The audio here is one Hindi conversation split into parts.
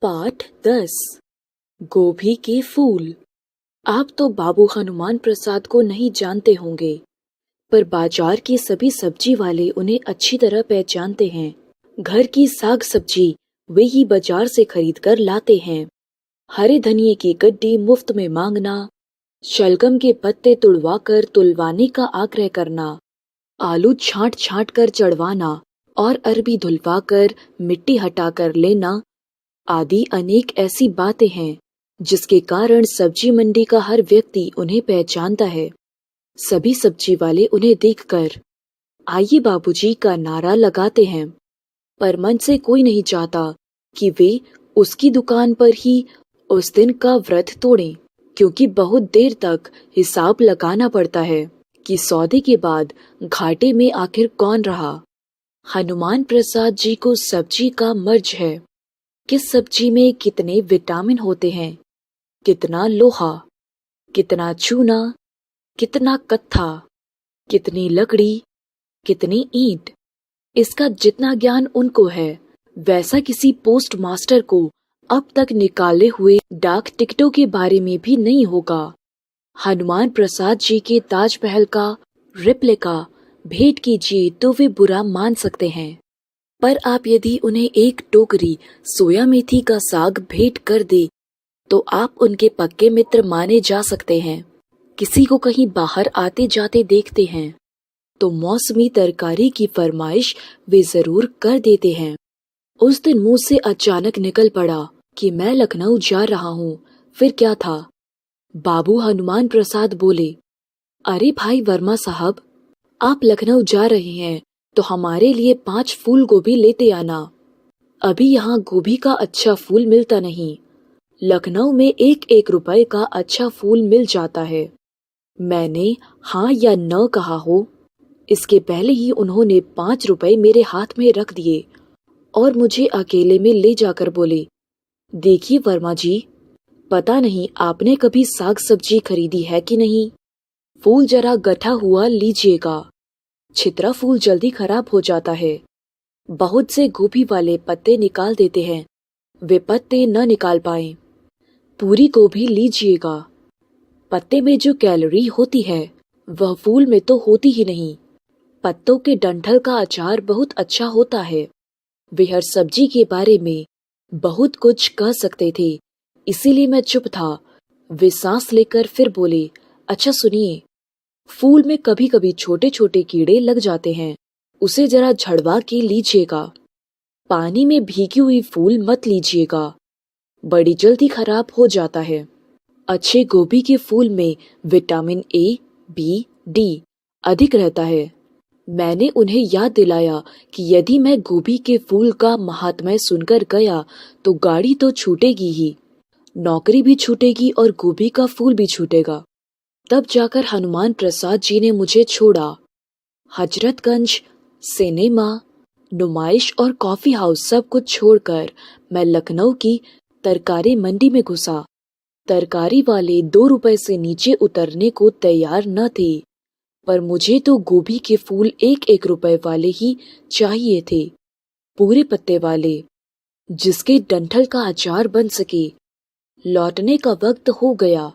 पाठ 10। गोभी के फूल। आप तो बाबू हनुमान प्रसाद को नहीं जानते होंगे, पर बाजार के सभी सब्जी वाले उन्हें अच्छी तरह पहचानते हैं। घर की साग सब्जी वे ही बाजार से खरीद कर लाते हैं। हरे धनिये की गड्डी मुफ्त में मांगना, शलगम के पत्ते तुड़वा कर तुलवाने का आग्रह करना, आलू छांट छांट कर चढ़वाना और अरबी धुलवा कर मिट्टी हटा कर लेना आदि अनेक ऐसी बातें हैं जिसके कारण सब्जी मंडी का हर व्यक्ति उन्हें पहचानता है। सभी सब्जी वाले उन्हें देखकर आइए बाबूजी का नारा लगाते हैं, पर मन से कोई नहीं चाहता कि वे उसकी दुकान पर ही उस दिन का व्रत तोड़ें, क्योंकि बहुत देर तक हिसाब लगाना पड़ता है कि सौदे के बाद घाटे में आखिर कौन रहा। हनुमान प्रसाद जी को सब्जी का मर्ज है। किस सब्जी में कितने विटामिन होते हैं, कितना लोहा, कितना चूना, कितना कत्था, कितनी लकड़ी, कितनी ईंट, इसका जितना ज्ञान उनको है वैसा किसी पोस्ट मास्टर को अब तक निकाले हुए डाक टिकटों के बारे में भी नहीं होगा। हनुमान प्रसाद जी के ताजमहल का रिप्लिका भेंट कीजिए तो वे बुरा मान सकते हैं, पर आप यदि उन्हें एक टोकरी सोया मेथी का साग भेंट कर दे तो आप उनके पक्के मित्र माने जा सकते हैं। किसी को कहीं बाहर आते जाते देखते हैं तो मौसमी तरकारी की फरमाइश वे जरूर कर देते हैं। उस दिन मुंह से अचानक निकल पड़ा कि मैं लखनऊ जा रहा हूँ। फिर क्या था? बाबू हनुमान प्रसाद बोले, अरे भाई वर्मा साहब, आप लखनऊ जा रहे हैं तो हमारे लिए 5 फूल गोभी लेते आना। अभी यहाँ गोभी का अच्छा फूल मिलता नहीं। लखनऊ में 1-1 रुपए का अच्छा फूल मिल जाता है। मैंने हाँ या न कहा हो, इसके पहले ही उन्होंने 5 रुपए मेरे हाथ में रख दिए और मुझे अकेले में ले जाकर बोले, देखिए वर्मा जी, पता नहीं आपने कभी साग सब्जी खरीदी है कि नहीं। फूल जरा गठा हुआ लीजिएगा, छितरा फूल जल्दी खराब हो जाता है। बहुत से गोभी वाले पत्ते निकाल देते हैं, वे पत्ते न निकाल पाए। पूरी गोभी लीजिएगा, पत्ते में जो कैलोरी होती है वह फूल में तो होती ही नहीं। पत्तों के डंठल का अचार बहुत अच्छा होता है। वे हर सब्जी के बारे में बहुत कुछ कह सकते थे, इसीलिए मैं चुप था। वे सांस लेकर फिर बोले, अच्छा सुनिए, फूल में कभी कभी छोटे छोटे कीड़े लग जाते हैं, उसे जरा झड़वा के लीजिएगा। पानी में भीगी हुई फूल मत लीजिएगा, बड़ी जल्दी खराब हो जाता है। अच्छे गोभी के फूल में विटामिन ए, बी, डी अधिक रहता है। मैंने उन्हें याद दिलाया कि यदि मैं गोभी के फूल का महात्म्य सुनकर गया तो गाड़ी तो छूटेगी ही, नौकरी भी छूटेगी और गोभी का फूल भी छूटेगा। तब जाकर हनुमान प्रसाद जी ने मुझे छोड़ा। हजरतगंज, सिनेमा, नुमाइश और कॉफी हाउस सब कुछ छोड़कर मैं लखनऊ की तरकारी मंडी में घुसा। तरकारी वाले 2 रुपए से नीचे उतरने को तैयार न थे, पर मुझे तो गोभी के फूल 1-1 रुपए वाले ही चाहिए थे, पूरे पत्ते वाले, जिसके डंठल का अचार बन सके। लौटने का वक्त हो गया।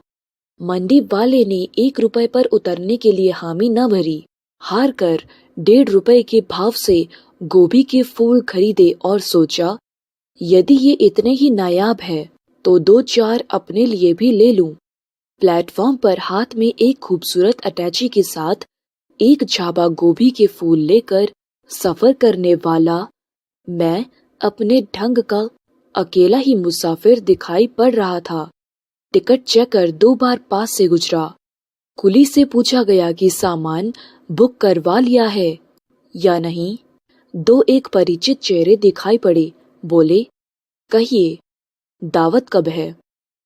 मंडी वाले ने 1 रुपए पर उतरने के लिए हामी न भरी। हार कर 1.5 रुपए के भाव से गोभी के फूल खरीदे और सोचा, यदि ये इतने ही नायाब है तो 2-4 अपने लिए भी ले लूं। प्लेटफॉर्म पर हाथ में एक खूबसूरत अटैची के साथ एक झाबा गोभी के फूल लेकर सफर करने वाला मैं अपने ढंग का अकेला ही मुसाफिर दिखाई पड़ रहा था। टिकट चेकर 2 बार पास से गुजरा। कुली से पूछा गया कि सामान बुक करवा लिया है या नहीं। 2-1 परिचित चेहरे दिखाई पड़े। बोले, कहिए, दावत कब है?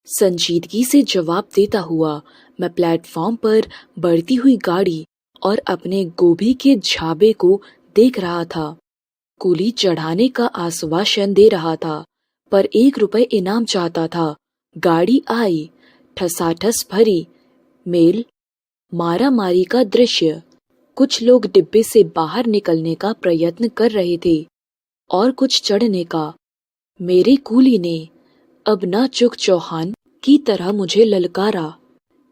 संजीदगी से जवाब देता हुआ मैं प्लेटफॉर्म पर बढ़ती हुई गाड़ी और अपने गोभी के झाबे को देख रहा था। कुली चढ़ाने का आश्वासन दे रहा था, पर 1 रुपए इनाम चाहता था। गाड़ी आई, ठसाठस भरी, मेल मारा मारी का दृश्य। कुछ लोग डिब्बे से बाहर निकलने का प्रयत्न कर रहे थे और कुछ चढ़ने का। मेरे कूली ने अब नाचुक चौहान की तरह मुझे ललकारा।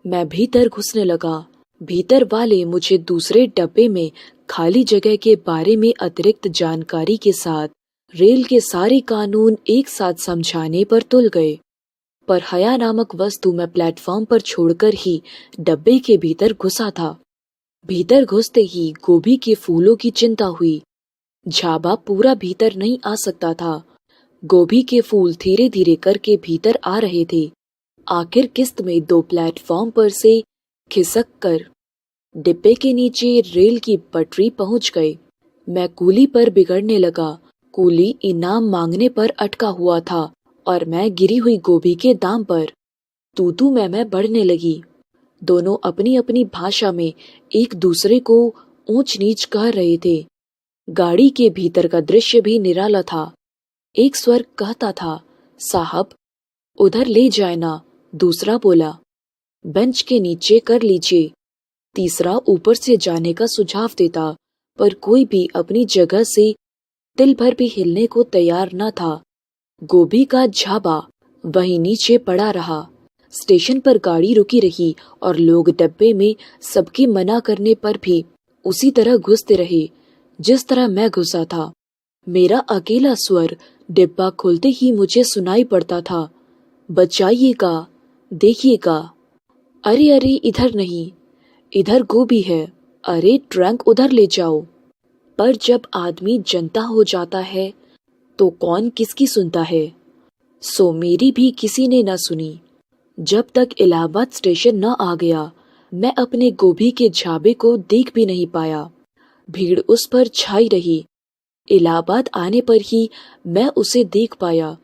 मैं भीतर घुसने लगा। भीतर वाले मुझे दूसरे डब्बे में खाली जगह के बारे में अतिरिक्त जानकारी के साथ रेल के सारे कानून एक साथ समझाने पर तुल गए। पर हया नामक वस्तु मैं प्लेटफॉर्म पर छोड़कर ही डब्बे के भीतर घुसा था। भीतर घुसते ही गोभी के फूलों की चिंता हुई। झाबा पूरा भीतर नहीं आ सकता था। गोभी के फूल धीरे धीरे करके भीतर आ रहे थे। आखिर किस्त में 2 प्लेटफॉर्म पर से खिसक कर डिब्बे के नीचे रेल की पटरी पहुंच गए। मैं कूली पर बिगड़ने लगा। कूली इनाम मांगने पर अटका हुआ था और मैं गिरी हुई गोभी के दाम पर तू मैं बढ़ने लगी। दोनों अपनी अपनी भाषा में एक दूसरे को ऊंच नीच कह रहे थे। गाड़ी के भीतर का दृश्य भी निराला था। एक स्वर कहता था, साहब उधर ले जाए ना। दूसरा बोला, बेंच के नीचे कर लीजिए। तीसरा ऊपर से जाने का सुझाव देता, पर कोई भी अपनी जगह से तिल भर भी हिलने को तैयार न था। गोभी का झाबा वहीं नीचे पड़ा रहा। स्टेशन पर गाड़ी रुकी रही और लोग डब्बे में सबके मना करने पर भी उसी तरह घुसते रहे जिस तरह मैं घुसा था। मेरा अकेला स्वर डिब्बा खुलते ही मुझे सुनाई पड़ता था, बचाइएगा, देखिएगा। अरे अरे इधर नहीं, इधर गोभी है। अरे ट्रंक उधर ले जाओ। पर जब आदमी जनता हो जाता है तो कौन किसकी सुनता है। सो मेरी भी किसी ने न सुनी। जब तक इलाहाबाद स्टेशन न आ गया मैं अपने गोभी के झाबे को देख भी नहीं पाया। भीड़ उस पर छाई रही। इलाहाबाद आने पर ही मैं उसे देख पाया।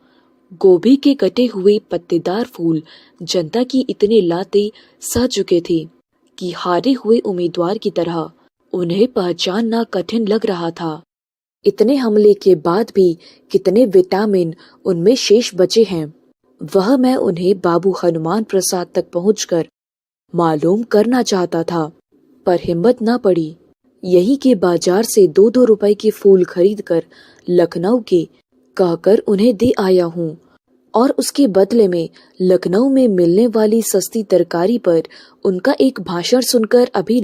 गोभी के कटे हुए पत्तेदार फूल जनता की इतने लाते सह चुके थे कि हारे हुए उम्मीदवार की तरह उन्हें पहचानना कठिन लग रहा था। इतने हमले के बाद भी कितने विटामिन उनमें शेष बचे हैं, वह मैं उन्हें बाबू हनुमान प्रसाद तक पहुंचकर मालूम करना चाहता था, पर हिम्मत न पड़ी। यहीं के बाजार से 2-2 रुपए के फूल खरीदकर लखनऊ के कहकर उन्हें दे आया हूँ और उसके बदले में लखनऊ में मिलने वाली सस्ती तरकारी पर उनका एक भाषण सुनकर अभी